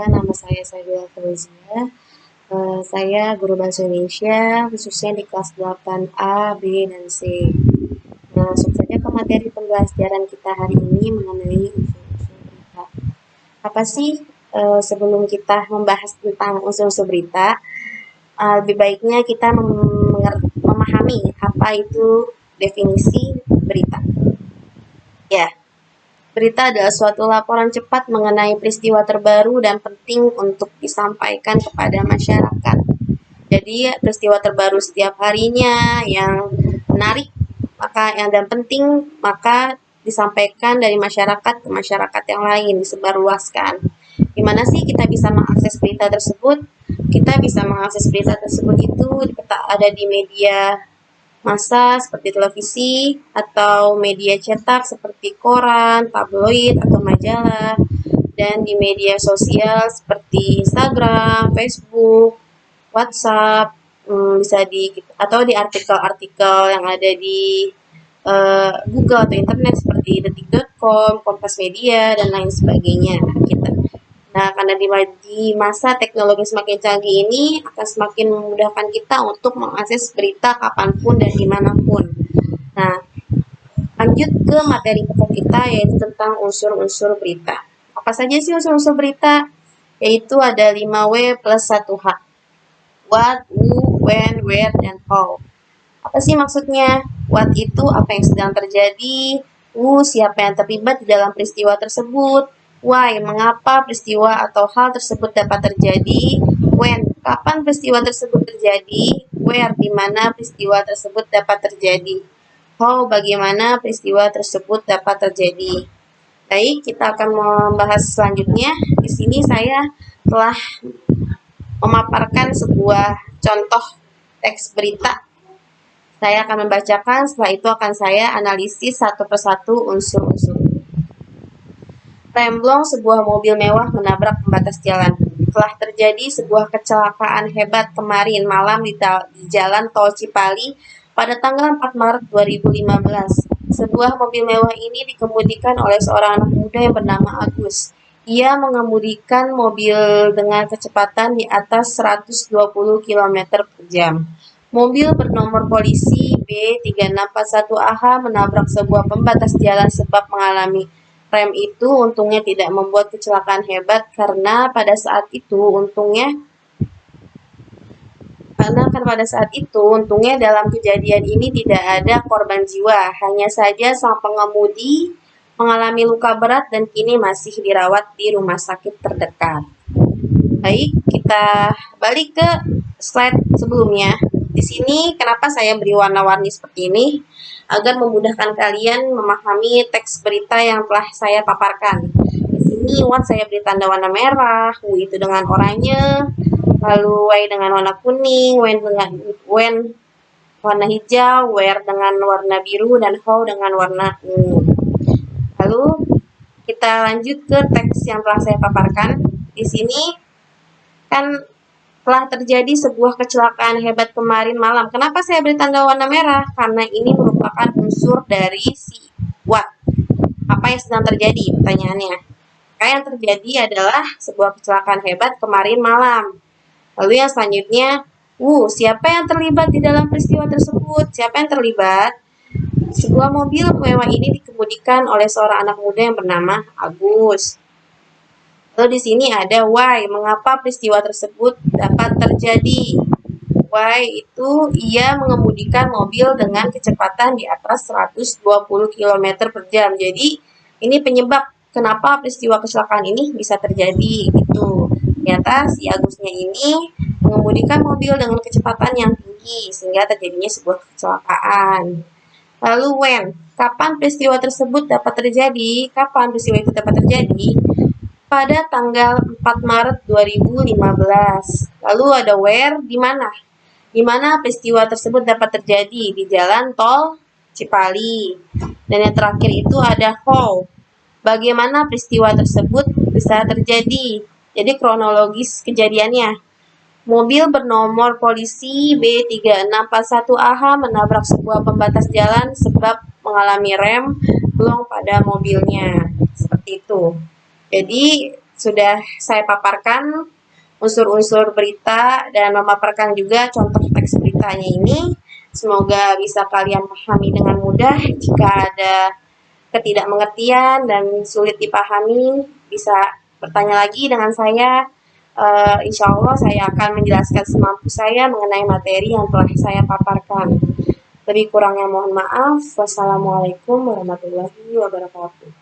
perkenalkan, nama saya Sabila Fauzia. Saya guru bahasa Indonesia, khususnya di kelas 8A, B, dan C. Nah, langsung saja ke materi pembelajaran kita hari ini mengenai unsur-unsur berita. Apa sih sebelum kita membahas tentang unsur-unsur berita, lebih baiknya kita memahami apa itu definisi berita. Ya, berita adalah suatu laporan cepat mengenai peristiwa terbaru dan penting untuk disampaikan kepada masyarakat. Jadi peristiwa terbaru setiap harinya yang menarik dan penting maka disampaikan dari masyarakat ke masyarakat yang lain, disebarluaskan. Gimana sih kita bisa mengakses berita tersebut? Kita bisa mengakses berita tersebut itu ada di media massa seperti televisi atau media cetak seperti koran, tabloid atau majalah, dan di media sosial seperti Instagram, Facebook, WhatsApp, atau di artikel-artikel yang ada di Google atau internet seperti detik.com, Kompas Media, dan lain sebagainya. Nah, karena di masa teknologi semakin canggih ini akan semakin memudahkan kita untuk mengakses berita kapanpun dan dimanapun. Nah, lanjut ke materi pokok kita yaitu tentang unsur-unsur berita. Apa saja sih unsur-unsur berita? Yaitu ada 5W plus 1H. What, who, when, where, dan how. Apa sih maksudnya? What itu apa yang sedang terjadi, who siapa yang terlibat di dalam peristiwa tersebut, why mengapa peristiwa atau hal tersebut dapat terjadi, when kapan peristiwa tersebut terjadi, where di mana peristiwa tersebut dapat terjadi, how bagaimana peristiwa tersebut dapat terjadi. Baik, kita akan membahas selanjutnya. Di sini saya telah memaparkan sebuah contoh teks berita. Saya akan membacakan, setelah itu akan saya analisis satu persatu unsur-unsur. Remblong sebuah mobil mewah menabrak pembatas jalan. Telah terjadi sebuah kecelakaan hebat kemarin malam di jalan tol Cipali pada tanggal 4 Maret 2015. Sebuah mobil mewah ini dikemudikan oleh seorang anak muda yang bernama Agus. Ia mengemudikan mobil dengan kecepatan di atas 120 km per jam. Mobil bernomor polisi B3641AH menabrak sebuah pembatas jalan sebab mengalami rem itu untungnya tidak membuat kecelakaan hebat karena pada saat itu untungnya dalam kejadian ini tidak ada korban jiwa, hanya saja sang pengemudi mengalami luka berat dan kini masih dirawat di rumah sakit terdekat. Baik, kita balik ke slide sebelumnya. Di sini kenapa saya beri warna-warni seperti ini? Agar memudahkan kalian memahami teks berita yang telah saya paparkan. Di sini what saya beri tanda warna merah, who itu dengan oranye, lalu why dengan warna kuning, when warna hijau, where dengan warna biru, dan how dengan warna ungu. Lalu kita lanjut ke teks yang telah saya paparkan. Di sini kan telah terjadi sebuah kecelakaan hebat kemarin malam. Kenapa saya beri tanda warna merah? Karena ini merupakan unsur dari si what. Apa yang sedang terjadi? Pertanyaannya. Yang terjadi adalah sebuah kecelakaan hebat kemarin malam. Lalu yang selanjutnya, siapa yang terlibat di dalam peristiwa tersebut? Siapa yang terlibat? Sebuah mobil mewah ini dikemudikan oleh seorang anak muda yang bernama Agus. Lalu di sini ada why, mengapa peristiwa tersebut dapat terjadi. Why itu ia mengemudikan mobil dengan kecepatan di atas 120 km per jam. Jadi ini penyebab kenapa peristiwa kecelakaan ini bisa terjadi. Itu ternyata si Agusnya ini mengemudikan mobil dengan kecepatan yang tinggi sehingga terjadinya sebuah kecelakaan. Lalu when, kapan peristiwa tersebut dapat terjadi? Kapan peristiwa itu dapat terjadi? Pada tanggal 4 Maret 2015. Lalu ada where, di mana? Di mana peristiwa tersebut dapat terjadi? Di jalan tol Cipali. Dan yang terakhir itu ada how. Bagaimana peristiwa tersebut bisa terjadi? Jadi kronologis kejadiannya. Mobil bernomor polisi B3641AH menabrak sebuah pembatas jalan sebab mengalami rem blong pada mobilnya. Seperti itu. Jadi sudah saya paparkan unsur-unsur berita dan memaparkan juga contoh teks beritanya ini. Semoga bisa kalian pahami dengan mudah. Jika ada ketidakmengertian dan sulit dipahami, bisa bertanya lagi dengan saya. Insya Allah saya akan menjelaskan semampu saya mengenai materi yang telah saya paparkan. Lebih kurangnya mohon maaf. Wassalamualaikum warahmatullahi wabarakatuh.